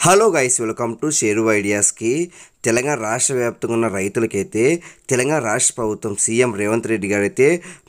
Hello guys, welcome to share ఐడియాస్కి. తెలంగాణ రాష్ట్ర వ్యాప్తంగా ఉన్న రైతులకైతే తెలంగాణ రాష్ట్ర ప్రభుత్వం సీఎం రేవంత్ రెడ్డి గారు అయితే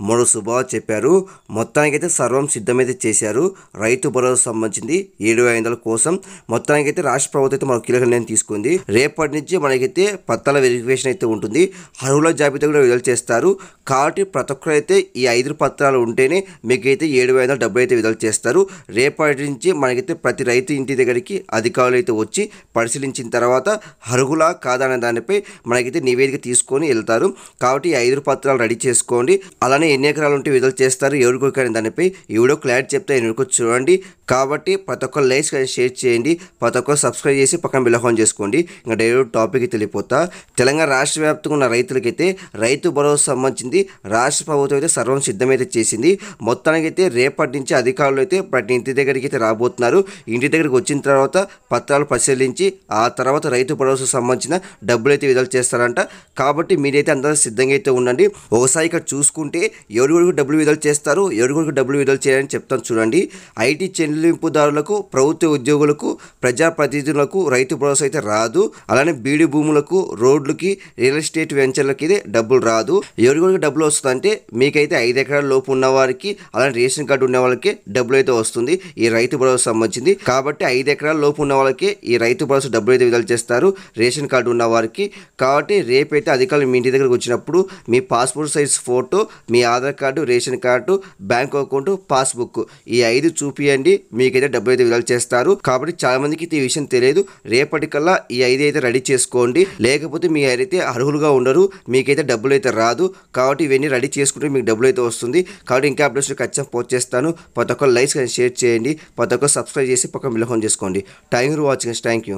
3 శుభాలు చెప్పారు. మొత్తానికైతే సర్వం సిద్ధమైతే చేశారు. రైతు భరోసా సంబంధించింది 7,500 కోసం మొత్తానికైతే రాష్ట్ర ప్రభుత్వం అయితే మనకు కీలక నిర్ణయం తీసుకుంది. రేపటి నుంచి మనకైతే పత్రాల వెరిఫికేషన్ అయితే ఉంటుంది. అర్హుల జాబితా కూడా విడుదల చేస్తారు. కాబట్టి ప్రతి ఒక్కరు అయితే ఈ 5 పత్రాలు ఉంటేనే మీకైతే 7,500 డబ్బులు అయితే విడుదల చేస్తారు. రేపటి నుంచి మనకైతే ప్రతి రైతు ఇంటి దగ్గరికి అధికారులు అయితే వచ్చి పరిశీలించిన తర్వాత అర్హుల కాదనే దానిపై మనకైతే నివేదిక తీసుకొని వెళ్తారు. కాబట్టి ఈ 5 పత్రాలు రెడీ చేసుకోండి. అలానే ఎన్ని ఎకరాలు ఉంటే విడుదల చేస్తారు, ఎవరికి అనే దానిపై ఈ వీడియో క్లారిటీ చెప్తే ఎన్నుకో చూడండి. కాబట్టి ప్రతి ఒక్కరు లైక్స్ కానీ షేర్ చేయండి, ప్రతి ఒక్కరు సబ్స్క్రైబ్ చేసి పక్కన బెల్ ఐకాన్ చేసుకోండి. ఇంకా డైరెక్ట్ టాపిక్కి వెళ్ళిపోతా. తెలంగాణ రాష్ట్ర వ్యాప్తంగా ఉన్న రైతులకైతే రైతు భరోసా సంబంధించింది రాష్ట్ర ప్రభుత్వం అయితే సర్వం సిద్ధమైతే చేసింది. మొత్తానికైతే రేపటి నుంచి అధికారులు అయితే ప్రతి ఇంటి దగ్గరికి అయితే రాబోతున్నారు. ఇంటి దగ్గరికి వచ్చిన తర్వాత పత్రాలు పరిశీలించి ఆ తర్వాత రైతు భరోసా సంబంధించిన డబ్బులు అయితే విడుదల చేస్తారంట. కాబట్టి మీరైతే అందరూ సిద్ధంగా అయితే ఉండండి. ఒకసారి ఇక్కడ చూసుకుంటే ఎవరికి డబ్బులు విడుదల చేస్తారు, ఎవరికి డబ్బులు విడుదల చేయాలని చెప్తాను చూడండి. ఐటీ చెల్లింపుదారులకు, ప్రభుత్వ ఉద్యోగులకు, ప్రజాప్రతినిధులకు రైతు భరోసా అయితే రాదు. అలానే బీడి భూములకు, రోడ్లకి, రియల్ ఎస్టేట్ వెంచర్లకి అయితే డబ్బులు రాదు. ఎవరికి డబ్బులు వస్తుందంటే మీకైతే 5 ఎకరాల లోపు ఉన్న వారికి, అలానే రేషన్ కార్డు ఉన్న వాళ్ళకి డబ్బులు అయితే వస్తుంది ఈ రైతు భరోసా సంబంధించింది. కాబట్టి 5 ఎకరాల లోపు ఉన్న వాళ్ళకి ఈ రైతు భరోసా డబ్బులు అయితే విడుదల చేస్తారు, రేషన్ కార్డు ఉన్న వారికి. కాబట్టి రేపైతే అధికారులు మీ ఇంటి దగ్గరకు వచ్చినప్పుడు మీ పాస్పోర్ట్ సైజ్ ఫోటో, మీ Aadhaar card, ration card, bank account, passbook ఈ 5 చూపియండి, మీకైతే డబ్బులు అయితే విడుదల చేస్తారు. కాబట్టి చాలా మందికి ఈ విషయం తెలియదు. రేపటికల్లా ఈ 5 అయితే రెడీ చేసుకోండి, లేకపోతే మీ అయితే అర్హులుగా ఉండరు, మీకైతే డబ్బులు అయితే రాదు. కాబట్టి ఇవన్నీ రెడీ చేసుకుంటే మీకు డబ్బులు అయితే వస్తుంది. కాబట్టి ఇంకా అప్డేట్స్ ఖచ్చితంగా పోస్ట్ చేస్తాను. ప్రతి ఒక్కరు లైక్స్ షేర్ చేయండి, ప్రతి ఒక్కరు సబ్స్క్రైబ్ చేసి పక్కన బెల్ ఐకాన్ చేసుకోండి. Thank you for watching. Thank you.